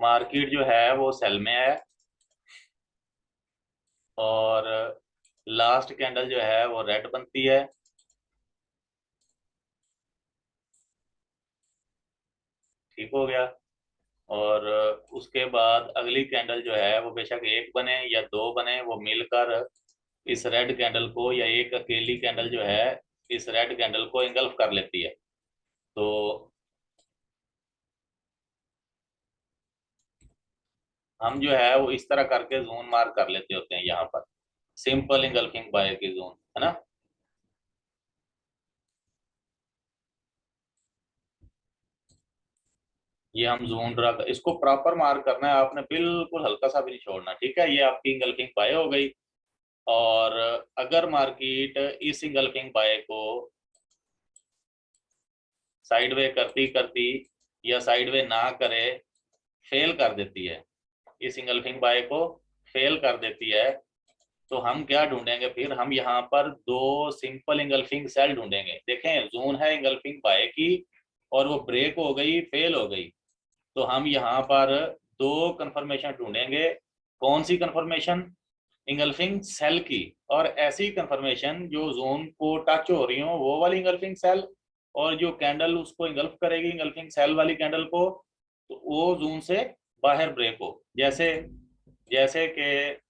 Market जो है वो सेल में है, और लास्ट कैंडल जो है वो रेड बनती है। ठीक हो गया। और उसके बाद अगली कैंडल जो है वो बेशक एक बने या दो बने, वो मिलकर इस रेड कैंडल को, या एक अकेली कैंडल जो है इस रेड कैंडल को इंगल्फ कर लेती है। तो हम जो है वो इस तरह करके जोन मार्क कर लेते होते हैं यहाँ पर, सिंपल इंगल्फिंग बाय की जोन, है ना। ये हम जोन ड्रा कर, इसको प्रॉपर मार्क करना है आपने, बिल्कुल हल्का सा भी नहीं छोड़ना। ठीक है, ये आपकी इंगल्फिंग बाय हो गई। और अगर मार्केट इस इंगल्फिंग बाय को साइड वे करती करती, या साइड वे ना करे, फेल कर देती है, इस इंगल्फिंग बाय को फेल कर देती है, तो हम क्या ढूंढेंगे फिर? हम यहाँ पर दो सिंपल इंगल्फिंग सेल ढूंढेंगे। देखें, जोन है इंगल्फिंग बाय की, और वो ब्रेक हो गई, फेल हो गई, तो हम यहाँ पर दो कंफर्मेशन ढूंढेंगे। कौन सी कंफर्मेशन? इंगल्फिंग सेल की, और ऐसी कंफर्मेशन जो जोन को टच हो रही हो, वो वाली इंगल्फिंग सेल, और जो कैंडल उसको इंगल्फ करेगी इंगल्फिंग सेल वाली कैंडल को, तो वो जोन से बाहर ब्रेक हो। जैसे जैसे कि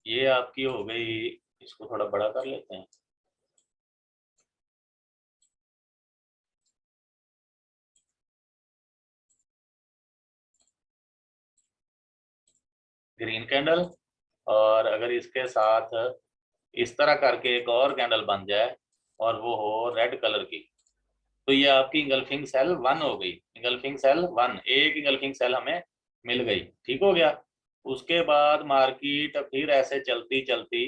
ये आपकी हो गई, इसको थोड़ा बड़ा कर लेते हैं। ग्रीन कैंडल, और अगर इसके साथ इस तरह करके एक और कैंडल बन जाए, और वो हो रेड कलर की, तो ये आपकी इंगल्फिंग सेल वन हो गई। इंगल्फिंग सेल वन, एक इंगल्फिंग सेल हमें मिल गई। ठीक हो गया। उसके बाद मार्केट फिर ऐसे चलती चलती,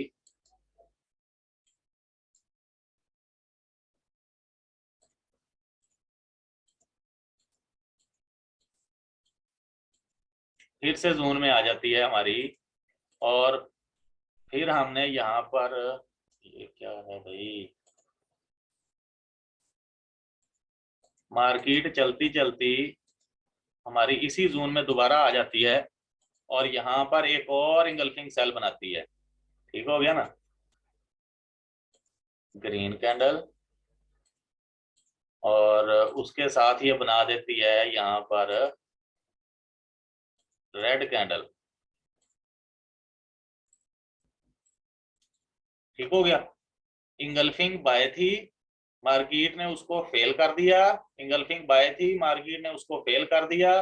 फिर से जोन में आ जाती है हमारी। और फिर हमने यहाँ पर, ये क्या है भाई, मार्केट चलती चलती हमारी इसी जोन में दोबारा आ जाती है, और यहाँ पर एक और इंगल्फिंग सेल बनाती है। ठीक हो गया ना। ग्रीन कैंडल, और उसके साथ ये बना देती है यहाँ पर रेड कैंडल। ठीक हो गया। इंगल्फिंग बाय थी, मार्केट ने उसको फेल कर दिया। इंगल्फिंग बाय थी, मार्केट ने उसको फेल कर दिया।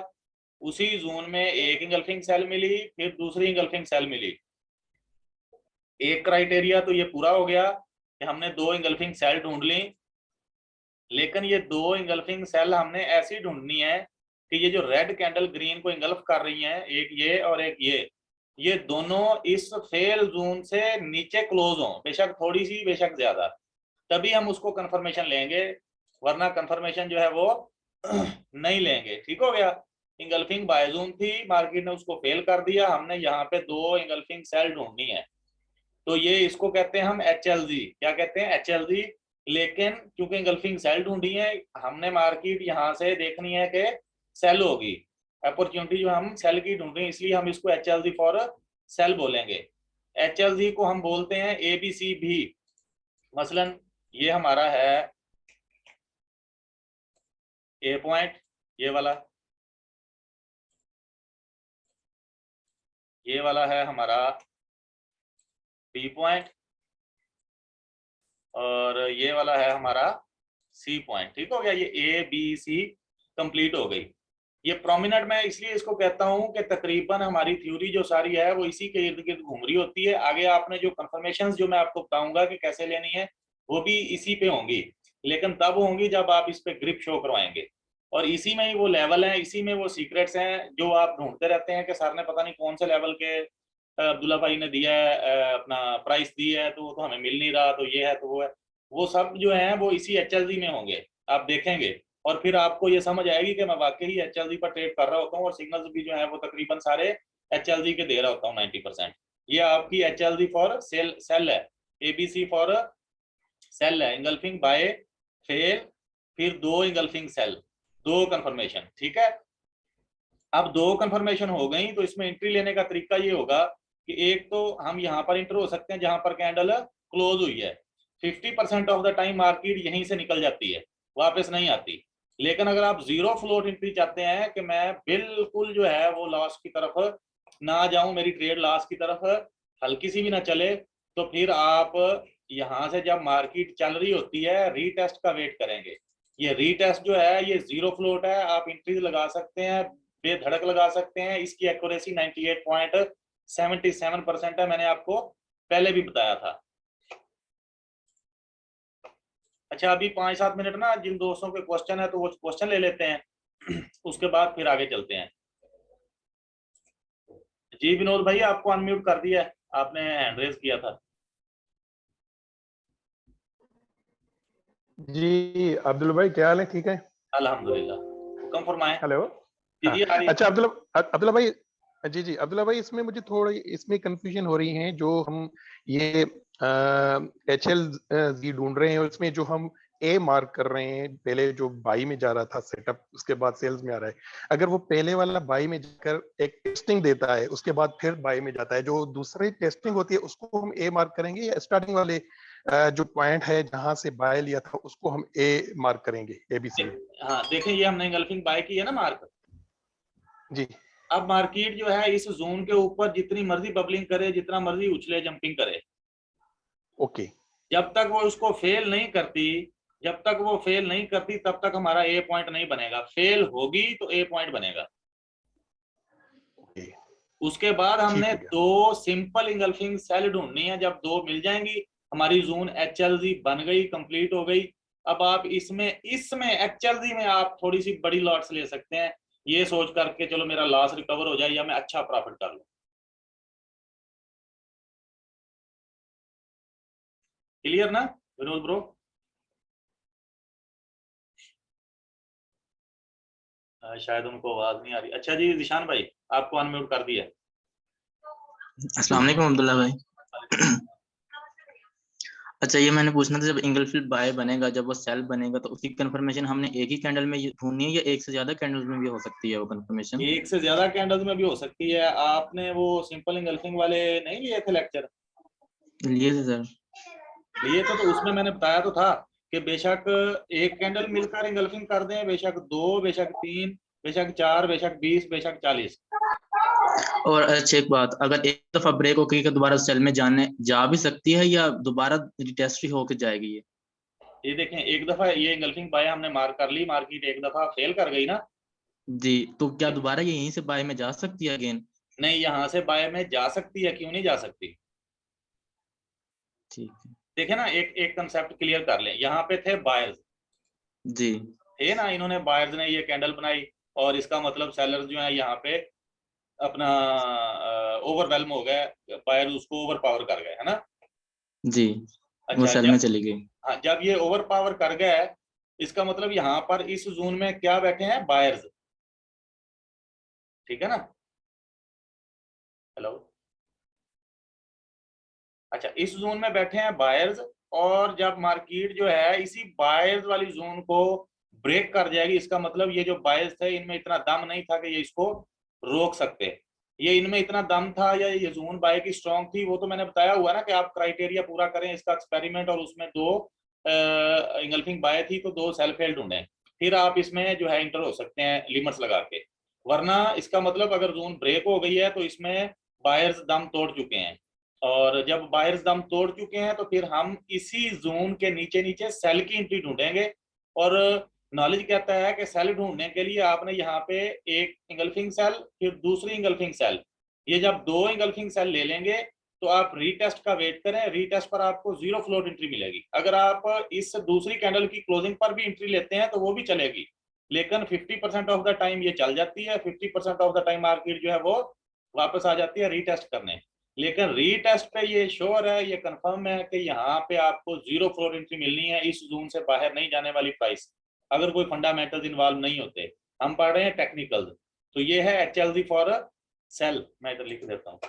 उसी जोन में एक इंगल्फिंग सेल मिली, फिर दूसरी इंगल्फिंग सेल मिली। एक क्राइटेरिया तो ये पूरा हो गया कि हमने दो इंगल्फिंग सेल ढूंढ ली, लेकिन ये दो इंगल्फिंग सेल हमने ऐसी ढूंढनी है कि ये जो रेड कैंडल ग्रीन को इंगल्फ कर रही हैं, एक ये और एक ये दोनों इस फेल जोन से नीचे क्लोज हों, बेशक थोड़ी सी बेशक ज्यादा, तभी हम उसको कंफर्मेशन लेंगे, वरना कंफर्मेशन जो है वो नहीं लेंगे। ठीक हो गया। इंगल्फिंग बायजून थी, मार्केट ने उसको फेल कर दिया, हमने यहाँ पे दो इंगल्फिंग सेल ढूंढनी है, तो ये इसको कहते हैं हम HLG। क्या कहते हैं? HLG। लेकिन क्योंकि इंगल्फिंग सेल ढूंढी है, हमने मार्केट यहाँ से देखनी है कि सेल होगी, अपॉर्चुनिटी जो हम सेल की ढूंढ रहे हैं, इसलिए हम इसको HLG फॉर सेल बोलेंगे। HLG को हम बोलते हैं ABC भी। मसलन ये हमारा है ए पॉइंट, ये वाला, ये वाला है हमारा बी पॉइंट, और ये वाला है हमारा सी पॉइंट। ठीक हो गया। ये ABC कंप्लीट हो गई। ये प्रोमिनेंट मैं इसलिए इसको कहता हूं कि तकरीबन हमारी थ्योरी जो सारी है वो इसी के इर्द गिर्द घूम रही होती है। आगे आपने जो कंफर्मेशन जो मैं आपको बताऊंगा कि कैसे लेनी है, वो भी इसी पे होंगी, लेकिन तब होंगी जब आप इस पे ग्रिप शो करवाएंगे। और इसी में ही वो लेवल है, इसी में वो सीक्रेट्स हैं जो आप ढूंढते रहते हैं कि सर ने पता नहीं कौन से लेवल के अब्दुल्ला भाई ने दिया है, अपना प्राइस दी है, तो वो तो हमें मिल नहीं रहा, तो ये है तो वो है। वो सब जो है वो इसी HLG में होंगे, आप देखेंगे। और फिर आपको ये समझ आएगी कि मैं वाकई ही HLG पर ट्रेड कर रहा होता हूँ, और सिग्नल्स भी जो है वो तकरीबन सारे HLG के दे रहा होता हूँ 90%। ये आपकी HLG फॉर सेल सेल है, ABC फॉर सेल है, इंगल्फिंग बाय फेल, फिर 2 इंगल्फिंग सेल, 2 कंफर्मेशन। ठीक है, अब 2 कंफर्मेशन हो गई तो इसमें एंट्री लेने का तरीका ये होगा कि एक तो हम यहाँ पर इंटर हो सकते हैं जहां पर कैंडल क्लोज हुई है, 50% ऑफ द टाइम मार्केट यहीं से निकल जाती है, वापस नहीं आती। लेकिन अगर आप जीरो फ्लोट एंट्री चाहते हैं कि मैं बिल्कुल जो है वो लॉस की तरफ ना जाऊं, मेरी ट्रेड लॉस की तरफ हल्की सी भी ना चले, तो फिर आप यहां से जब मार्केट चल रही होती है रीटेस्ट का वेट करेंगे। ये रीटेस्ट जो है ये जीरो फ्लोट है, आप एंट्रीज लगा सकते हैं, बेधड़क लगा सकते हैं। इसकी एक्यूरेसी 98.77% है, मैंने आपको पहले भी बताया था। अच्छा, अभी 5-7 मिनट ना जिन दोस्तों के क्वेश्चन है तो वो क्वेश्चन ले लेते हैं उसके बाद फिर आगे चलते हैं। जी विनोद भाई, आपको अनम्यूट कर दिया है, आपने हैंड रेज किया था। जी अब्दुल भाई, क्या हाल है? ठीक है, अल्हम्दुलिल्लाह। हुक्म फरमाएं। हेलो। जी हाँ, जी, आ रही अच्छा है। अब्दुल्ला भाई, जी जी अब्दुल्ला भाई, इसमें मुझे थोड़ी इसमें कंफ्यूजन हो रही है। जो हम ये HL जी ढूंढ रहे हैं, उसमें जो हम ए मार्क कर रहे हैं, पहले जो बाई में जा रहा था सेटअप, उसके बाद सेल्स में आ रहा है। अगर वो पहले वाला बाई में जाकर एक टेस्टिंग देता है, उसके बाद फिर बाई में जाता है, जो दूसरी टेस्टिंग होती है उसको हम ए मार्क करेंगे, या स्टार्टिंग वाले जो पॉइंट है जहां से बाय लिया था उसको हम ए मार्क करेंगे, ABC में? हाँ देखें, ये हमने इंगल्फिंग बाय की है ना मार्क। जी, अब मार्केट जो है इस जोन के ऊपर जितनी मर्जी बबलिंग करे, जितना मर्जी उछले, जंपिंग करे, ओके, जब तक वो उसको फेल नहीं करती, जब तक वो फेल नहीं करती तब तक हमारा ए पॉइंट नहीं बनेगा। फेल होगी तो ए पॉइंट बनेगा। ओके, उसके बाद हमने ठीक हो गया। 2 सिंपल इंगल्फिंग सेल ढूंढनी है। जब 2 मिल जाएंगी, हमारी जोन HLZ बन गई, कंप्लीट हो गई। अब आप इसमें इसमें HLZ में आप थोड़ी सी बड़ी लॉट्स ले सकते हैं, ये सोच करके चलो मेरा लॉस रिकवर हो जाए या मैं अच्छा प्रॉफिट कर लूं। क्लियर ना विनोद ब्रो? शायद उनको आवाज नहीं आ रही। अच्छा जी निशान भाई, आपको अनम्यूट कर दिया। अस्सलाम वालेकुम अब्दुल्ला भाई। अच्छा, ये मैंने पूछना था, जब इंगलफिल्ड बाय बनेगा, जब वो सेल बनेगा, तो उसकी कंफर्मेशन हमने एक ही कैंडल में ढूंढनी है या एक से ज्यादा कैंडल्स में भी हो सकती है वो कंफर्मेशन? एक से ज्यादा कैंडल्स में भी हो सकती है। आपने वो सिंपल इंगल्फिंग वाले नहीं लिए थे लेक्चर? लिए थे सर। लिए थे तो उसमें मैंने बताया तो था कि बेशक एक कैंडल मिलकर इंगल्फिंग कर दें, बेशक 2, बेशक 3, बेशक 4, बेशक 20, बेशक 40। और अच्छा, एक बात, अगर एक दफा ब्रेक होकर के दोबारा सेल में जाने जा भी सकती है या दोबारा रिटेस्ट ही होकर जाएगी ये? ये देखें, एक दफा ये इंगल्फिंग बाय हमने मार कर ली, मार्केट एक दफा फेल कर गई ना। जी, तो क्या दोबारा ये यहीं से बाय में जा सकती है अगेन? नहीं, यहाँ से बाय में जा सकती है, क्यों नहीं जा सकती। ठीक है। देखे ना, एक एक कंसेप्ट क्लियर कर लें। यहाँ पे थे बायर्स, जी थे ना, इन्होंने बायर्स ने ये कैंडल बनाई, और इसका मतलब सेलर्स जो है यहाँ पे अपना ओवरवेलम हो गए, बायर उसको ओवर पावर कर गए, है ना। जी, वो अच्छा, सेल में जब, चली गई। हाँ, जब ये ओवर पावर कर गए, इसका मतलब यहाँ पर इस जोन में क्या बैठे हैं? बायर्स। ठीक है ना। हेलो। अच्छा, इस जोन में बैठे हैं बायर्स, और जब मार्केट जो है इसी बायर्स वाली जोन को ब्रेक कर जाएगी, इसका मतलब ये जो बायर्स थे इनमें इतना दम नहीं था कि ये इसको रोक सकते। ये इनमें इतना दम था या ये जोन बाय की स्ट्रांग थी, वो तो मैंने बताया हुआ ना कि आप क्राइटेरिया पूरा करें इसका एक्सपेरिमेंट, और उसमें 2 इंगल्फिंग बाय थी तो 2 सेल फेल ढूंढे, फिर आप इसमें जो है इंटर हो सकते हैं लिमिट्स लगा के। वरना इसका मतलब अगर जोन ब्रेक हो गई है तो इसमें बायर्स दम तोड़ चुके हैं, और जब बायर्स दम तोड़ चुके हैं तो फिर हम इसी जोन के नीचे नीचे सेल की एंट्री ढूंढेंगे। और नॉलेज कहता है कि सेल ढूंढने के लिए आपने यहाँ पे एक इंगल्फिंग सेल, फिर दूसरी इंगल्फिंग सेल, ये जब 2 इंगल्फिंग सेल ले लेंगे तो आप रीटेस्ट का वेट करें। रीटेस्ट पर आपको जीरो फ्लोट एंट्री मिलेगी। अगर आप इस दूसरी कैंडल की क्लोजिंग पर भी एंट्री लेते हैं तो वो भी चलेगी, लेकिन 50% ऑफ द टाइम ये चल जाती है, 50% ऑफ द टाइम मार्केट जो है वो वापस आ जाती है रीटेस्ट करने। लेकिन रीटेस्ट पे ये श्योर है, ये कंफर्म है कि यहाँ पे आपको जीरो फ्लोट एंट्री मिलनी है, इस जोन से बाहर नहीं जाने वाली प्राइस, अगर कोई फंडामेंटल्स इन्वॉल्व नहीं होते। हम पढ़ रहे हैं टेक्निकल। तो ये है HLZ फॉर सेल, मैं इधर लिख देता हूँ।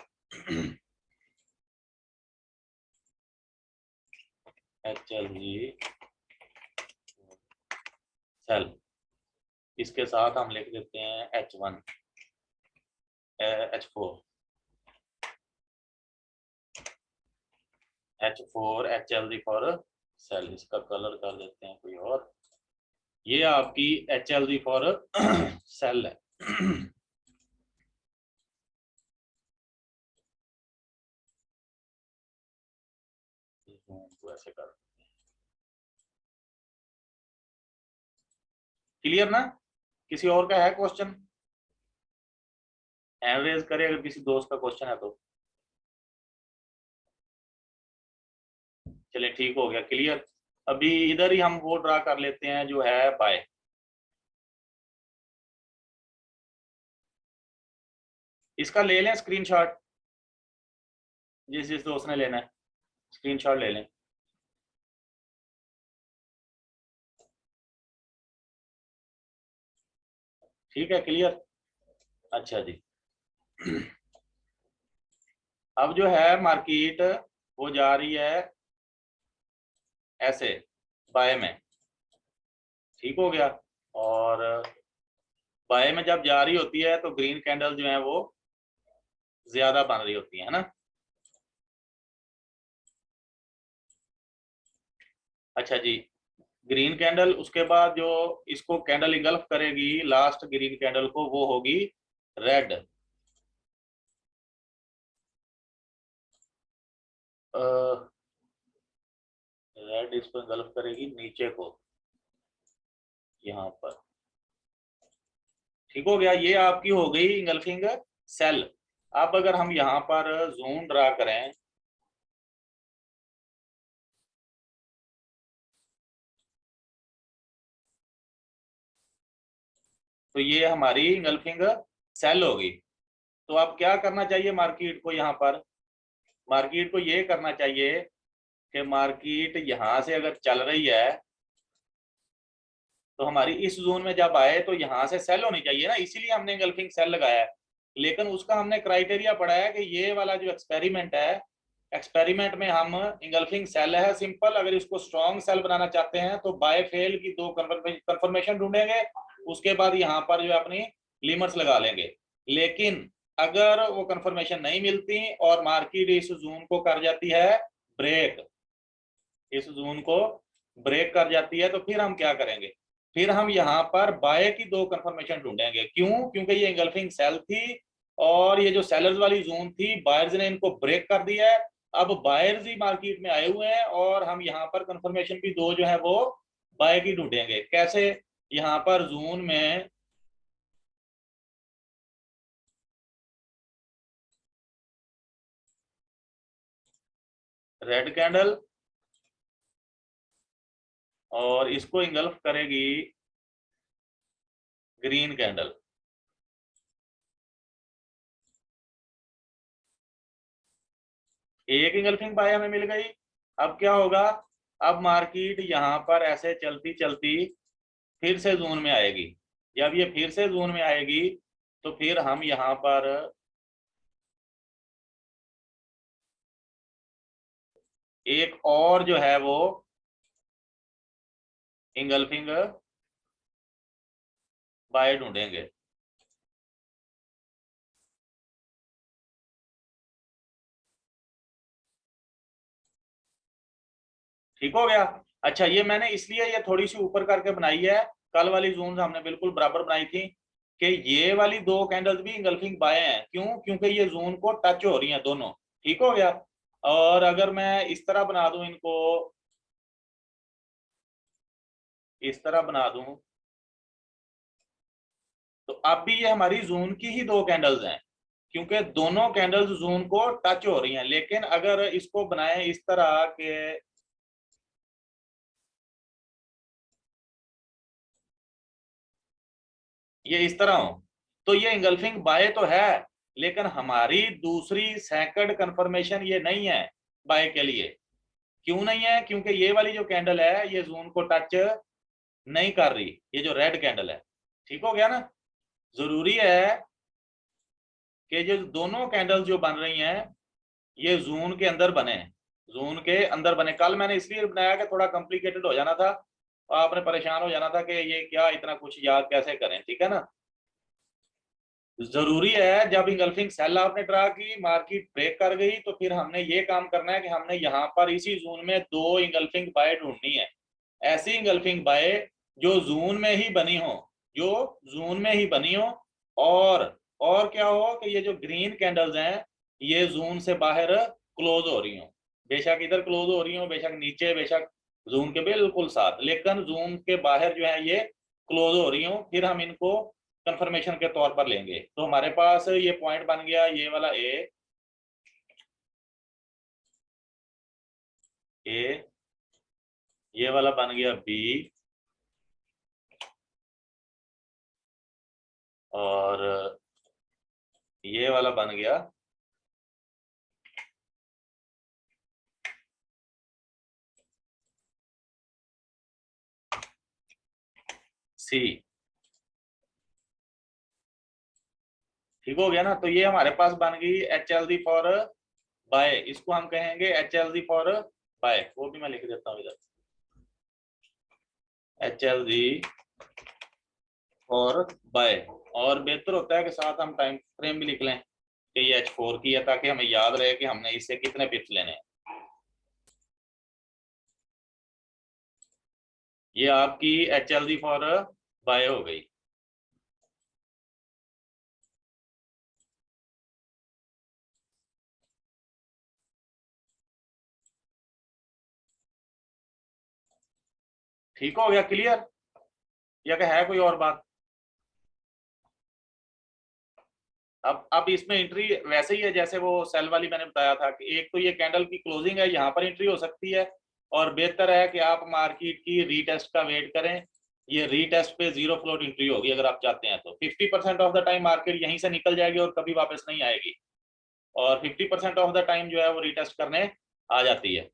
HLG सेल, इसके साथ हम लिख देते हैं H1 H4 HLG for sale, इसका कलर कर देते हैं कोई और। ये आपकी HLG फॉर सेल है। तो ऐसे कर, क्लियर ना? किसी और का है क्वेश्चन? हैंड रेज करे अगर किसी दोस्त का क्वेश्चन है तो। चलिए ठीक हो गया, क्लियर। अभी इधर ही हम वो ड्रा कर लेते हैं जो है बाय। इसका ले लें स्क्रीनशॉट, जिस दोस्त ने लेना है स्क्रीनशॉट ले लें। ठीक है, क्लियर। अच्छा जी, अब जो है मार्केट वो जा रही है ऐसे बाय में, ठीक हो गया। और बाय में जब जा रही होती है तो ग्रीन कैंडल जो है वो ज्यादा बन रही होती है ना। अच्छा जी, ग्रीन कैंडल, उसके बाद जो इसको कैंडल इंगल्फ करेगी लास्ट ग्रीन कैंडल को, वो होगी रेड। रेड इसको इंगल्फ करेगी नीचे को यहाँ पर, ठीक हो गया। ये आपकी हो गई इंगल्फिंग सेल। अब अगर हम यहाँ पर जूम ड्रा करें तो ये हमारी इंगल्फिंग सेल होगी। तो अब क्या करना चाहिए मार्केट को? यहाँ पर मार्केट को ये करना चाहिए कि मार्केट यहाँ से अगर चल रही है तो हमारी इस जोन में जब आए तो यहाँ से सेल होनी चाहिए ना, इसीलिए हमने इंगल्फिंग सेल लगाया है। लेकिन उसका हमने क्राइटेरिया पढ़ा है कि ये वाला जो एक्सपेरिमेंट है, एक्सपेरिमेंट में हम इंगल्फिंग सेल है सिंपल, अगर इसको स्ट्रॉन्ग सेल बनाना चाहते हैं तो बाय फेल की 2 कंफर्मेशन ढूंढेंगे, उसके बाद यहाँ पर जो अपनी लिमिट्स लगा लेंगे। लेकिन अगर वो कंफर्मेशन नहीं मिलती और मार्केट इस जोन को कर जाती है ब्रेक, इस जोन को ब्रेक कर जाती है, तो फिर हम क्या करेंगे? फिर हम यहाँ पर बाय की 2 कंफर्मेशन ढूंढेंगे। क्यों? क्योंकि ये इंगल्फिंग सेल थी और ये जो सेलर्स वाली जोन थी बायर्स ने इनको ब्रेक कर दिया है। अब बायर्स ही मार्केट में आए हुए हैं और हम यहाँ पर कंफर्मेशन भी 2 जो है वो बाय की ढूंढेंगे। कैसे? यहाँ पर जोन में रेड कैंडल और इसको इंगल्फ करेगी ग्रीन कैंडल। एक इंगल्फिंग बाय हमें मिल गई। अब क्या होगा? अब मार्केट यहाँ पर ऐसे चलती चलती फिर से जोन में आएगी। जब ये फिर से जोन में आएगी तो फिर हम यहाँ पर एक और जो है वो इंगल्फिंग बाय ढूंढेंगे। ठीक हो गया। अच्छा, ये मैंने इसलिए ये थोड़ी सी ऊपर करके बनाई है, कल वाली जोन हमने बिल्कुल बराबर बनाई थी कि ये वाली 2 कैंडल्स भी इंगल्फिंग बाय हैं। क्यों? क्योंकि ये जोन को टच हो रही हैं दोनों। ठीक हो गया। और अगर मैं इस तरह बना दूं, इनको इस तरह बना दूं, तो अब भी ये हमारी जोन की ही 2 कैंडल्स हैं क्योंकि दोनों कैंडल्स जोन को टच हो रही हैं। लेकिन अगर इसको बनाए इस तरह के ये इस तरह हो तो ये इंगल्फिंग बाय तो है, लेकिन हमारी दूसरी सेकंड कंफर्मेशन ये नहीं है बाय के लिए। क्यों नहीं है? क्योंकि ये वाली जो कैंडल है ये जोन को टच नहीं कर रही, ये जो रेड कैंडल है। ठीक हो गया ना? जरूरी है कि जो दोनों कैंडल जो बन रही हैं ये जोन के अंदर बने। जोन के अंदर बने। कल मैंने इसलिए बनाया कि थोड़ा कॉम्प्लिकेटेड हो जाना था, आपने परेशान हो जाना था कि ये क्या इतना कुछ याद कैसे करें, ठीक है ना। जरूरी है जब इंगल्फिंग सेल आपने ड्रा की, मार्केट ब्रेक कर गई, तो फिर हमने ये काम करना है कि हमने यहाँ पर इसी जोन में 2 इंगल्फिंग बाय ढूंढनी है। ऐसी इंगल्फिंग बाय जो जोन में ही बनी हो, जो जोन में ही बनी हो, और क्या हो कि ये जो ग्रीन कैंडल्स हैं ये जोन से बाहर क्लोज हो रही हो, बेशक इधर क्लोज हो रही हो, बेशक नीचे, बेशक जोन के बिल्कुल साथ, लेकिन जोन के बाहर जो है ये क्लोज हो रही हो, फिर हम इनको कंफर्मेशन के तौर पर लेंगे। तो हमारे पास ये पॉइंट बन गया ये वाला ए, ये वाला बन गया बी, और ये वाला बन गया सी। ठीक हो गया ना। तो ये हमारे पास बन गई HLZ फॉर बाय, इसको हम कहेंगे HLZ फॉर बाय, वो भी मैं लिख देता हूँ इधर, HLZ फॉर बाय। और बेहतर होता है कि साथ हम टाइम फ्रेम भी लिख लें कि ये H4 की है, ताकि हमें याद रहे कि हमने इससे कितने पिप्स लेने हैं। ये आपकी HLZ फॉर बाय हो गई। ठीक हो गया, क्लियर, या कि है कोई और बात? अब इसमें एंट्री वैसे ही है जैसे वो सेल वाली मैंने बताया था कि एक तो ये कैंडल की क्लोजिंग है, यहाँ पर एंट्री हो सकती है, और बेहतर है कि आप मार्केट की रीटेस्ट का वेट करें। ये रीटेस्ट पे जीरो फ्लोट एंट्री होगी अगर आप चाहते हैं तो 50% ऑफ द टाइम मार्केट यहीं से निकल जाएगी और कभी वापस नहीं आएगी, और 50% ऑफ द टाइम जो है वो रीटेस्ट करने आ जाती है।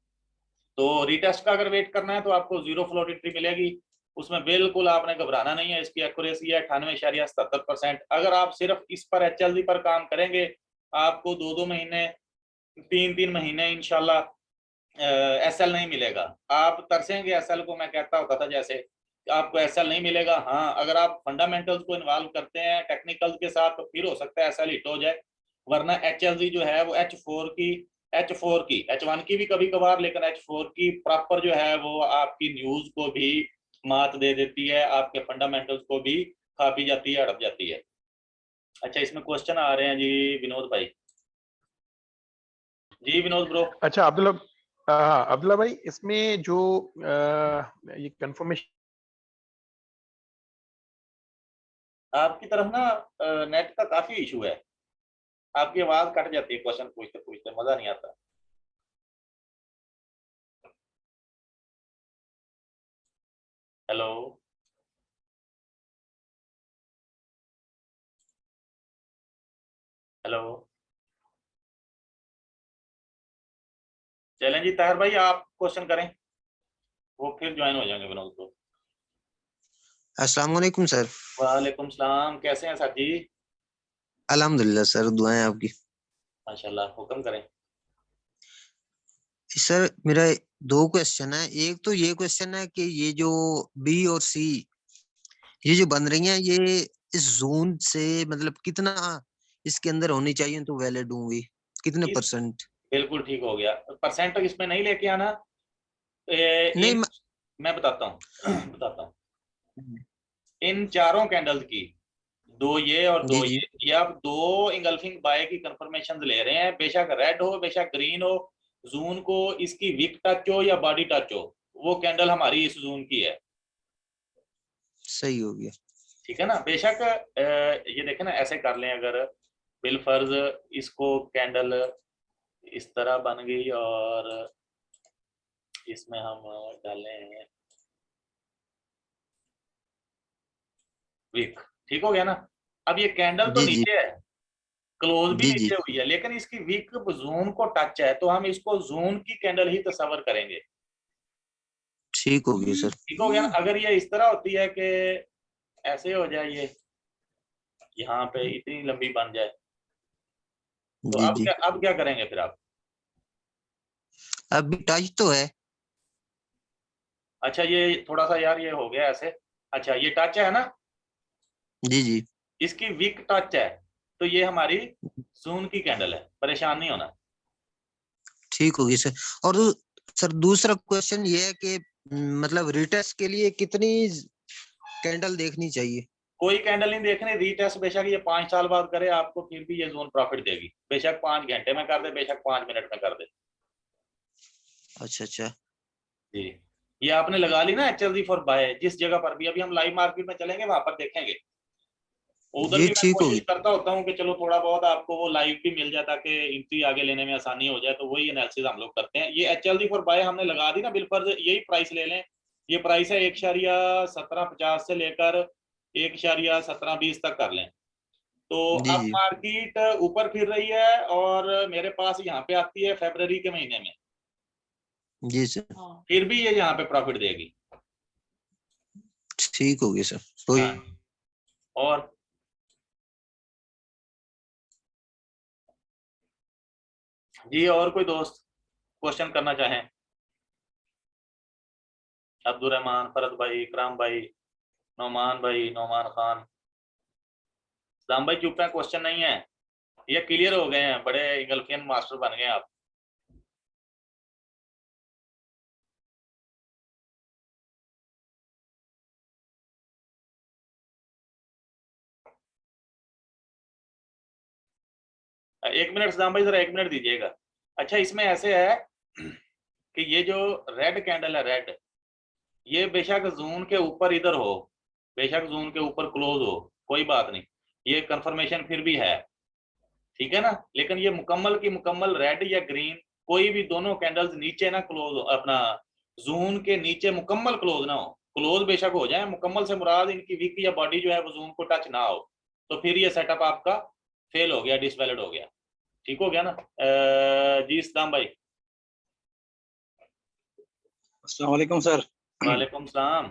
तो रीटेस्ट का अगर वेट करना है तो आपको जीरो फ्लोट एंट्री मिलेगी, उसमें बिल्कुल आपने घबराना नहीं है। इसकी एक्यूरेसी है 98.77%। अगर आप सिर्फ इस पर HLZ पर काम करेंगे, आपको 2-2 महीने, 3-3 महीने इंशाल्लाह SL नहीं मिलेगा। आप तरसेंगे SL को, मैं कहता होता था जैसे, आपको SL नहीं मिलेगा। हाँ, अगर आप फंडामेंटल्स को इन्वॉल्व करते हैं टेक्निकल्स के साथ तो फिर हो सकता है SL हिट हो जाए, वरना HLZ जो है वो H1 की भी कभी कभार, लेकिन H4 की प्रॉपर जो है वो आपकी न्यूज को भी मात दे देती है, आपके फंडामेंटल्स को भी खा पी जाती है, अड़प जाती है। अच्छा, इसमें क्वेश्चन आ रहे हैं जी विनोद भाई। जी विनोद ब्रो। अच्छा अब्दुल्ला भाई, इसमें जो ये कंफर्मेशन आपकी तरफ ना नेट का काफी इशू है, आपकी आवाज कट जाती है क्वेश्चन पूछते पूछते, मजा नहीं आता। Hello, hello. चलें जी ताहिर भाई, आप क्वेश्चन करें, वो फिर ज्वाइन हो जाएंगे विनोद को। अस्सलाम वालेकुम सर। वालेकुम सलाम, कैसे हैं साथी? अल्हम्दुलिल्लाह सर, दुआएं आपकी। माशाल्लाह, हुक्म करें। सर मेरा 2 क्वेश्चन है। एक तो ये क्वेश्चन है कि ये जो बी और सी ये जो बन रही हैं, ये इस जोन से मतलब कितना इसके अंदर होनी चाहिए तो वैलिड होंगी, कितने इस परसेंट? बिल्कुल ठीक हो गया, परसेंट इसमें नहीं लेके आना। नहीं इन मैं बताता हूँ बताता हूँ, इन चारों कैंडल्स की, 2 ये और 2 जी ये आप 2 इंगल्फिंग बाय की कंफर्मेशन ले रहे हैं, बेशक रेड हो बेशक ग्रीन हो, जून को इसकी विक टच हो या बॉडी टच हो, वो कैंडल हमारी इस जून की है। सही हो गया। ठीक है ना। बेशक ये देखें ना, ऐसे कर लें अगर बिलफर्ज इसको कैंडल इस तरह बन गई और इसमें हम डालें विक, ठीक हो गया ना। अब ये कैंडल तो जी जी नीचे है, क्लोज भी जी जी नीचे हुई है, लेकिन इसकी विक जून को टच है, तो हम इसको जून की कैंडल ही तस्वर करेंगे। ठीक हो गया सर। ठीक हो गया ना। अगर ये इस तरह होती है कि ऐसे हो जाए, ये यहाँ पे इतनी लंबी बन जाए, तो जी अब जी क्या करेंगे फिर आप? अभी टच तो है। अच्छा ये थोड़ा सा यार ये हो गया ऐसे। अच्छा ये टच है ना, जी जी इसकी वीक टच है, तो ये हमारी जून की कैंडल है, परेशान नहीं होना। ठीक होगी सर। और सर दूसरा क्वेश्चन ये है कि मतलब रिटेस्ट के लिए कितनी कैंडल देखनी चाहिए? कोई कैंडल नहीं देखनी, रीटेस्ट बेशक ये 5 साल बाद करे आपको फिर भी ये जोन प्रॉफिट देगी, बेशक 5 घंटे में कर दे, बेशक 5 मिनट में कर दे। अच्छा अच्छा। जी ये आपने लगा ली ना HLG फॉर बाय, जिस जगह पर भी अभी हम लाइव मार्केट में चलेंगे वहां पर देखेंगे। उधर ये भी मैं ठीक कोशिश होगी। करता होता हूँ कि चलो थोड़ा बहुत आपको वो लाइव भी मिल जाए ताकि एंट्री आगे लेने में आसानी हो जाए, तो वही एनालिसिस हम लोग करते हैं। ये HLG फॉर बाय हमने लगा दी ना, बिल्कुल यही प्राइस ले लें। ये प्राइस है 1.1750 से लेकर 1.1720 तक कर लें। तो जी अब जी मार्केट ऊपर फिर रही है और मेरे पास यहाँ पे आती है फरवरी के महीने में, जी सर। फिर भी ये यहाँ पे प्रॉफिट देगी। ठीक होगी सर। कोई हाँ और जी और कोई दोस्त क्वेश्चन करना चाहें? अब्दुल रहमान, फरद भाई, इकराम भाई, नौमान भाई, नौमान खान, सदाम भाई चुप है, क्वेश्चन नहीं है। ये क्लियर हो गए हैं, बड़े इंगल्फियन मास्टर बन गए आप। एक मिनट सदाम भाई, जरा 1 मिनट दीजिएगा। अच्छा इसमें ऐसे है कि ये जो रेड कैंडल है, रेड, ये बेशक जून के ऊपर इधर हो, बेशक जून के ऊपर क्लोज हो, कोई बात नहीं, ये कंफर्मेशन फिर भी है, ठीक है ना। लेकिन ये मुकम्मल की मुकम्मल रेड या ग्रीन, कोई भी दोनों कैंडल्स नीचे ना क्लोज हो, अपना जून के नीचे मुकम्मल क्लोज ना हो। क्लोज बेशक हो जाए, मुकम्मल से मुराद इनकी वीक या बॉडी जो है वो जून को टच ना हो, तो फिर ये सेटअप आपका फेल हो गया, डिसवैलिड हो गया। ठीक हो गया ना? जी सदाम भाई। अस्सलाम वालेकुम सर। वालेकुम सलाम।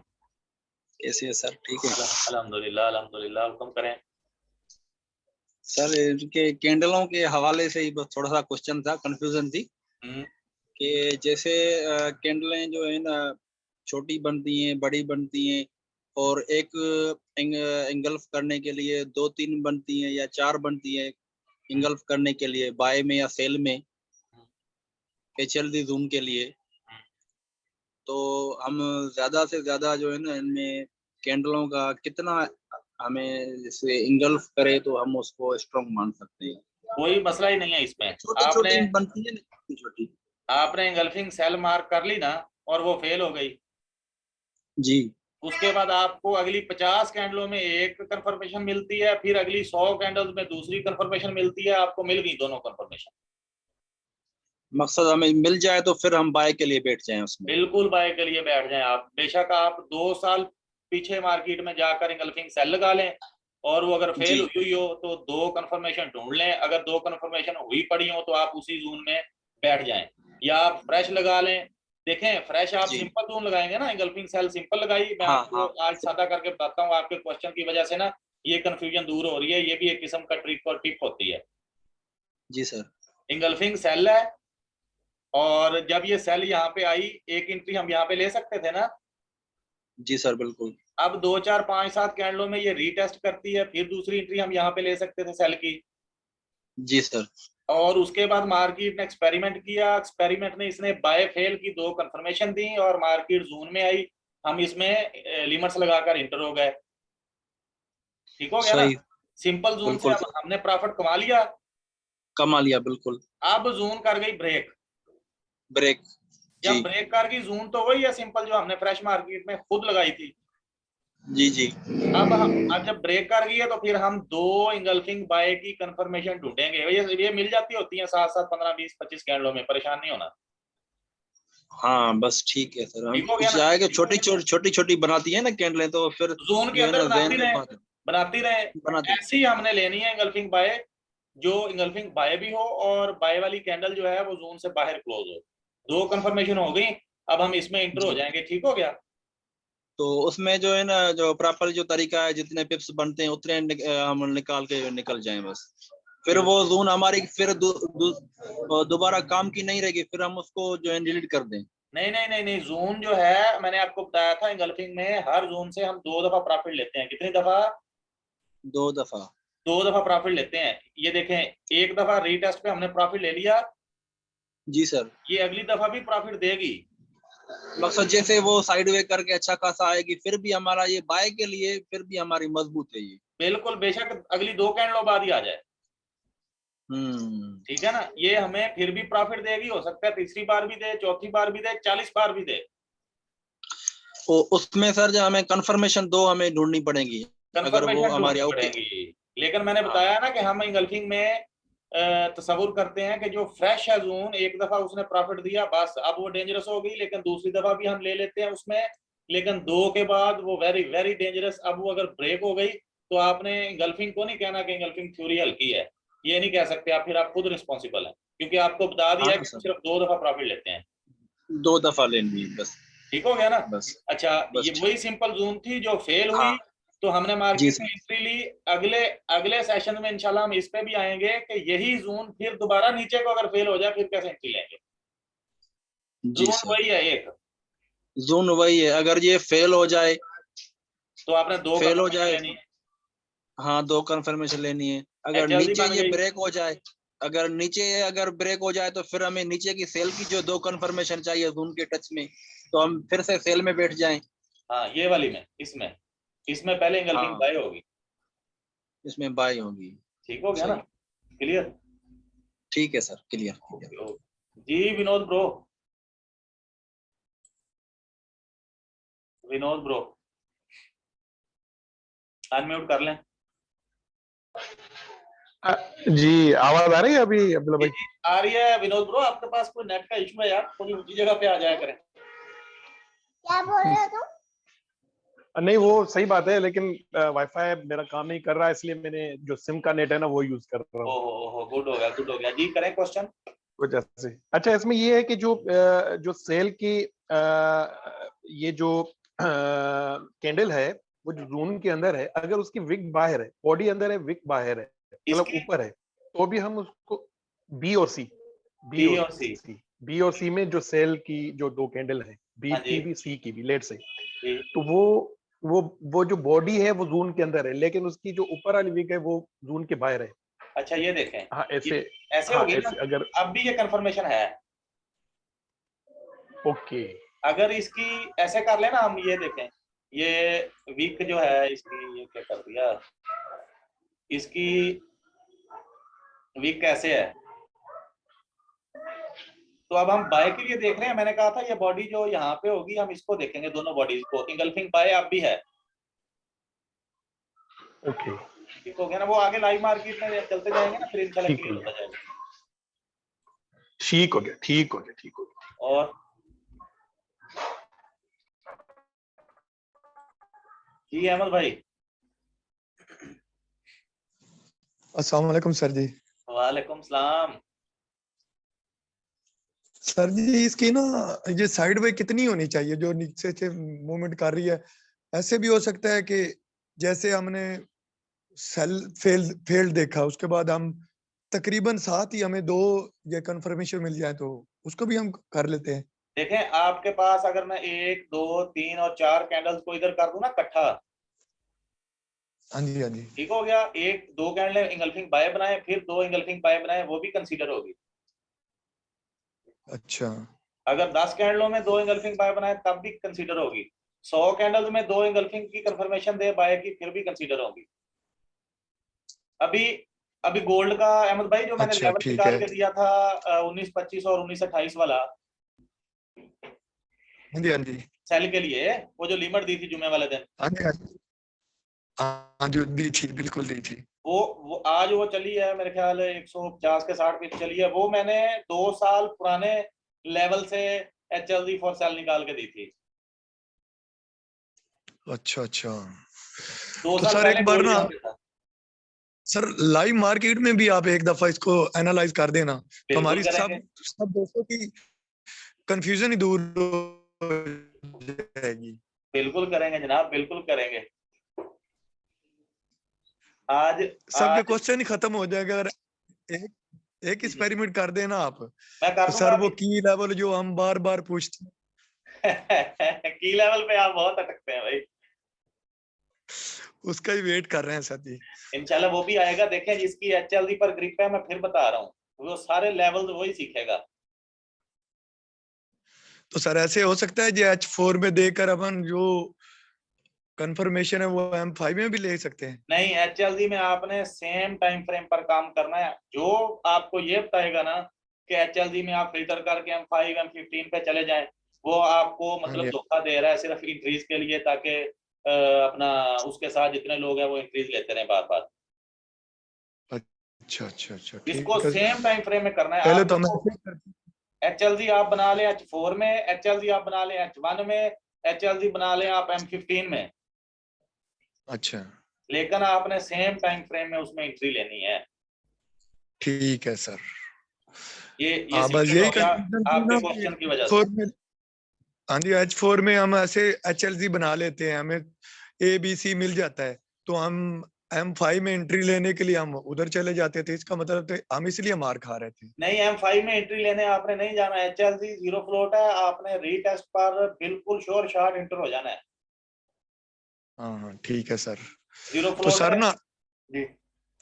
कैसे है सर? ठीक है अल्हम्दुलिल्लाह अल्हम्दुलिल्लाह, हुक्म करें। सर। इनके कैंडलों के हवाले से ही बस थोड़ा सा क्वेश्चन था, कंफ्यूजन थी कि जैसे कैंडलें जो है ना छोटी बनती हैं, बड़ी बनती हैं, और एक इंगल्फ करने के लिए 2-3 बनती हैं या 4 बनती हैं इंगल्फ करने के लिए, बाय में या सेल में, HLD जूम के लिए। तो हम ज्यादा से ज्यादा जो है ना इनमें कैंडलों का कितना हमें जैसे इंगल्फ करे तो हम उसको स्ट्रॉन्ग मान सकते हैं? कोई मसला ही नहीं है इसमें। छोटी आपने छोटी बनती है ना, छोटी छोटी। आपने इंगल्फिंग सेल मार्क कर ली ना, और वो फेल हो गई, जी उसके बाद आपको अगली 50 कैंडलों में एक कंफर्मेशन मिलती है, फिर अगली 100 कैंडल्स में दूसरी कंफर्मेशन मिलती है, आपको मिल गई दोनों कंफर्मेशन। मकसद हमें मिल जाए तो फिर हम बाय के लिए बैठ जाएं उसमें। बिल्कुल बाय के लिए बैठ जाएं आप, बेशक आप 2 साल पीछे मार्केट में जाकर इंगल्फिंग सेल लगा लें, और वो अगर फेल जी हुई हो तो 2 कंफर्मेशन ढूंढ लें, अगर 2 कंफर्मेशन हुई पड़ी हो तो आप उसी जोन में बैठ जाएं, या आप फ्रेश लगा लें। देखें फ्रेश आप जी सिंपल जोन लगाएंगे ना, इंगल्फिंग सेल सिंपल लगाई, मैं हाँ आपको हाँ आज सादा करके बताता हूँ, आपके क्वेश्चन की वजह से ना ये कंफ्यूजन दूर हो रही है, ये भी एक किस्म का ट्रिक और टिप होती है। जी सर। इंगल्फिंग सेल है, और जब ये सेल यहाँ पे आई, एक एंट्री हम यहाँ पे ले सकते थे ना, जी सर बिल्कुल। अब 2 4 5 7 कैंडलों में ये रीटेस्ट करती है, फिर दूसरी एंट्री हम यहाँ पे ले सकते थे सेल की। जी सर। और उसके बाद मार्केट ने एक्सपेरिमेंट किया, एक्सपेरिमेंट ने इसने बाय फेल की 2 कंफर्मेशन दी और मार्केट जोन में आई, हम इसमें लिमिट्स लगाकर इंटर हो गए। ठीक हो गया ना? सही। सिंपल जोन से बिल्कुल अब हमने प्रॉफिट कमा लिया। कमा लिया बिल्कुल। अब जोन कर गई ब्रेक, ब्रेक। जब जी ब्रेक कर गई जोन तो वही है सिंपल जो हमने फ्रेश मार्केट में खुद लगाई थी। जी जी। अब जब ब्रेक कर गई है तो फिर हम 2 इंगल्फिंग बाय की कंफर्मेशन ढूंढेंगे, ये मिल जाती होती है 7 7 15 20 25 कैंडलों में, परेशान नहीं होना। हाँ बस ठीक है सर। हम ठीक हो गया कुछ ना? आएगा छोटी छोटी बनाती है ना कैंडलें, तो फिर जोन के जो है अंदर ना जहन में बात बनाती रहे, बनाते। ऐसी ही हमने लेनी है इंगल्फिंग बाय, जो इंगल्फिंग बाय भी हो और बाय वाली कैंडल जो है वो जोन से बाहर क्लोज हो। 2 कंफर्मेशन हो गई, अब हम इसमें इंटर हो जी। जाएंगे। ठीक हो गया? तो उसमें जो है ना जो प्रॉपर जो तरीका है, जितने पिप्स बनते हैं उतने हम निकाल के निकल जाएं बस। फिर वो जोन हमारी फिर दोबारा काम की नहीं रहेगी, फिर हम उसको जो है डिलीट कर दें। नहीं, जोन जो है मैंने आपको बताया था इंगल्फिंग में हर जोन से हम 2 दफा प्रॉफिट लेते हैं। कितनी दफा? 2 दफा। 2 दफा प्रॉफिट लेते हैं। ये देखें, एक दफा रीटेस्ट पे हमने प्रॉफिट ले लिया, जी सर। ये अगली दफा भी प्रॉफिट देगी। मकसद जैसे वो साइडवे करके अच्छा खासा आएगी, फिर भी हमारा ये बाय के लिए फिर भी हमारी मजबूत है ये। बिल्कुल, बेशक अगली 2 कैंडलों बाद ही आ जाए, ठीक है ना। ये हमें फिर भी प्रॉफिट देगी, हो सकता है तीसरी बार भी दे, चौथी बार भी दे, 40 बार भी दे। तो उसमें सर जो हमें कंफर्मेशन 2 हमें ढूंढनी पड़ेगी अगर वो कंफर्मेशन हमारी ढूंढनी पड़ेगी। लेकिन मैंने बताया ना कि हम इंगल्फिंग में तस्वुर करते हैं कि जो फ्रेश है जोन, एक दफा उसने प्रॉफिट दिया, बस अब वो डेंजरस हो गई, लेकिन दूसरी दफा भी हम ले लेते हैं उसमें, लेकिन 2 के बाद वो वेरी वेरी डेंजरस। अब वो अगर ब्रेक हो गई तो आपने इंगल्फिंग को नहीं कहना कि इंगल्फिंग थ्योरी हल्की है, ये नहीं कह सकते आप, फिर आप खुद रिस्पॉन्सिबल हैं, क्योंकि आपको बता दिया कि सिर्फ 2 दफा प्रॉफिट लेते हैं। 2 दफा लेनी है बस। ठीक हो गया ना? बस अच्छा, बस ये वही सिंपल जोन थी जो फेल हुई, हाँ तो हमने जी मार्केट सर। में एंट्री ली। अगले अगले सेशन में इंशाल्लाह हम इस पे भी आएंगे कि यही जोन फिर दोबारा नीचे को अगर फेल हो जाए फिर कैसे एंट्री लेंगे। जी जोन सर। वही है एक, जोन वही है, अगर ये फेल हो जाए, तो आपने 2 फेल हो कंफर्मेशन जाए लेनी है। हाँ 2 कंफर्मेशन लेनी है। अगर HLD नीचे बन ये गई। ब्रेक हो जाए, अगर नीचे अगर ब्रेक हो जाए तो फिर हमें नीचे की सेल की जो 2 कंफर्मेशन चाहिए जोन के टच में, तो हम फिर से सेल में बैठ जाएं। हाँ, ये वाली में, इसमें पहले इंगल्फिंग हाँ बाय होगी। इसमें बाय होगी। ठीक हो गया ना? सही। क्लियर? ठीक है सर, क्लियर। जी Vinod bro, Vinod bro unmute कर लें। जी आवाज आ रही है अभी अब्दुल्ला जी भाई? जी आ रही है। विनोद ब्रो, आपके पास कोई नेट का इशू है यार? थोड़ी ऊंची जगह पे आ जाया करें। क्या बोल रहे हो तुम? नहीं वो सही बात है, लेकिन वाईफाई मेरा काम नहीं कर रहा है, इसलिए मैंने जो सिम का नेट है ना वो यूज कर रहा हूँ। ओहो, गुड हो गया, गुड हो गया जी। करें क्वेश्चन। कुछ ऐसे। अच्छा, इसमें ये है कि जो सेल की ये जो कैंडल है वो जो जोन के अंदर है, अगर उसकी विक बाहर है, बॉडी अंदर है, विक बाहर है, मतलब इसकी ऊपर है, तो भी हम उसको बी और सी बी और सी। बी और सी में जो सेल की जो 2 कैंडल है, बी हाँ जी की भी सी की भी, लेट से, जी। तो वो जो बॉडी है वो जोन के अंदर है, लेकिन उसकी जो ऊपर वाली विक है वो जोन के बाहर है। अच्छा ये देखें, हाँ ये ऐसे। ऐसे हाँ होगी ना, ऐसे अगर। अब भी ये कंफर्मेशन है। ओके। अगर इसकी ऐसे कर लेना हम, ये देखें, ये वीक जो है इसकी, ये क्या कर दिया, इसकी वीक कैसे है, तो अब हम बाय के लिए देख रहे हैं। मैंने कहा था ये बॉडी जो यहाँ पे होगी, हम इसको देखेंगे, दोनों बॉडीज को। इंगल्फिंग बाय अब भी है। ओके। ठीक हो गया ना? वो आगे लाइव मार्केट में चलते जाएंगे ना, फिर इंशाल्लाह ठीक हो क्लियर होता गया, जाएगा। ठीक हो गया, ठीक हो गया, ठीक हो गया। और जी अहमद भाई। अस्सलाम वालेकुम सर जी। वालेकुम सलाम। सर जी इसकी ना ये साइड वे कितनी होनी चाहिए जो नीचे से मूवमेंट कर रही है? ऐसे भी हो सकता है कि जैसे हमने सेल फेल देखा, उसके बाद हम तकरीबन साथ ही हमें 2 ये कंफर्मेशन मिल जाए तो उसको भी हम कर लेते हैं। देखें, आपके पास अगर मैं 1 2 3 और 4 कैंडल्स को इधर कर दूं ना इकट्ठा, हाँ जी, हाँ जी। ठीक हो गया। 1 2 कैंडल इंगल्फिंग बाय बनाए, फिर 2 इंगल्फिंग बाय बनाए, वो भी कंसीडर होगी। अच्छा। अगर 10 कैंडलों में 2 इंगल्फिंग बाय बनाए तब भी कंसीडर होगी। 100 कैंडल्स में 2 इंगल्फिंग की कंफर्मेशन दे बाय की, फिर भी कंसीडर होगी। अभी अभी गोल्ड का अहमद भाई जो मैंने अच्छा लेवल ठीक निकाल है। के दिया था 19-25 और 19-28 वाला हाँ जी, हाँ जी। सेल के लिए, वो जो लिमिट दी थी जुमे वाले दिन, हाँ जी, हाँ जी। हाँ जी, दी थी, बिल्कुल दी थी। वो आज वो चली है मेरे ख्याल 150 के 60 पे चली है। वो मैंने 2 साल पुराने लेवल से HLD फॉर सेल निकाल के दी थी। अच्छा अच्छा। 2 तो साल सर पहले एक बार गोल्ड ना यहाँ पे था। सर लाइव मार्केट में भी आप एक दफा इसको एनालाइज कर देना, तो बिल्कुल हमारी करेंगे, सब दोस्तों की कंफ्यूजन ही दूर हो जाएगी। बिल्कुल करेंगे जनाब, बिल्कुल करेंगे। आज सबके आज क्वेश्चन ही खत्म हो जाएगा अगर एक एक्सपेरिमेंट कर देना आप, मैं कर तो सर दूंगा वो अभी। की लेवल जो हम बार बार पूछते हैं की लेवल पे आप बहुत अटकते हैं भाई। उसका ही वेट कर रहे हैं सर जी। इंशाल्लाह वो भी आएगा, देखें जिसकी HLD पर ग्रिप है, मैं फिर बता रहा हूँ, वो सारे लेवल वही सीखेगा। तो सर ऐसे हो सकता है जो H4 में देकर अपन जो कंफर्मेशन है वो M5 में भी ले सकते हैं? नहीं, HLD में आपने सेम टाइम फ्रेम पर काम करना है। जो आपको ये बताएगा ना कि HLD में आप फिल्टर करके M5 M15 पे चले जाएं, वो आपको हाँ मतलब जी, धोखा दे रहा है सिर्फ इंक्रीज के लिए, ताकि अपना उसके साथ जितने लोग हैं वो इंक्रीज लेते रहे बार बार। अच्छा अच्छा अच्छा, इसको ठीक है। सेम टाइम फ्रेम में करना है। पहले आप तो हम इसको ऐसे ही करते हैं। HLD आप बना लें H4 में, HLD आप बना लें H1 में, HLD बना लें आप M15 में, अच्छा, लेकिन आपने सेम टाइम फ्रेम में उसमें एंट्री लेनी है। ठीक है सर। ये हाँ बस सीक्रेट हो यही गया कंफ्यूजन थी आपके ना क्वेश्चन की कि वजह से। H4 में, हाँ जी H4 में हम ऐसे HLZ बना लेते हैं, हमें ABC मिल जाता है, तो हम M5 में एंट्री लेने के लिए हम उधर चले जाते थे। इसका मतलब तो हम इसलिए मार खा रहे थे। नहीं, M5 में एंट्री लेने आपने नहीं जाना। HLD जीरो फ्लोट है, आपने रीटेस्ट पर बिल्कुल श्योर शॉट इंटर हो जाना है। हाँ हाँ ठीक है सर। जीरो तो फ्लोट सर है ना जी।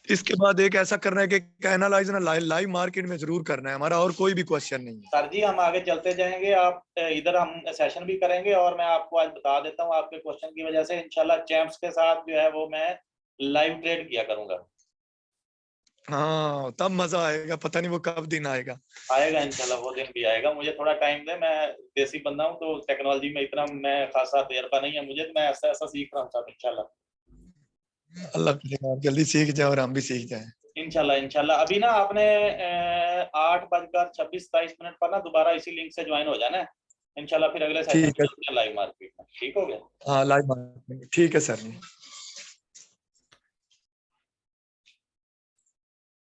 इसके बाद एक ऐसा करना है कि एनालाइज ना लाइव मार्केट में जरूर करना है, हमारा और कोई भी क्वेश्चन नहीं है। सर जी हम आगे चलते जाएंगे, आप इधर हम सेशन भी करेंगे, और मैं आपको आज बता देता हूँ आपके क्वेश्चन की वजह से इंशाल्लाह चैंप्स के साथ जो है वो मैं लाइव ट्रेड किया करूंगा। हाँ तब मजा आएगा, पता नहीं वो कब दिन आएगा। आएगा इंशाल्लाह, वो दिन भी आएगा। मुझे थोड़ा टाइम दे, मैं देसी बंदा हूँ तो टेक्नोलॉजी में इतना मैं खासा तजर्बा नहीं है मुझे, तो मैं ऐसा ऐसा सीख रहा हूँ साहब इंशाल्लाह। अल्लाह करेगा आप जल्दी सीख जाए और हम भी सीख जाए। इंशाल्लाह इंशाल्लाह। अभी ना आपने 8:26-27 पर ना दोबारा इसी लिंक से ज्वाइन हो जाना है इंशाल्लाह, फिर अगले सेशन ठीक में है, चलते हैं लाइव मार्केट में। ठीक हो गया? हाँ लाइव मार्केट, ठीक है सर।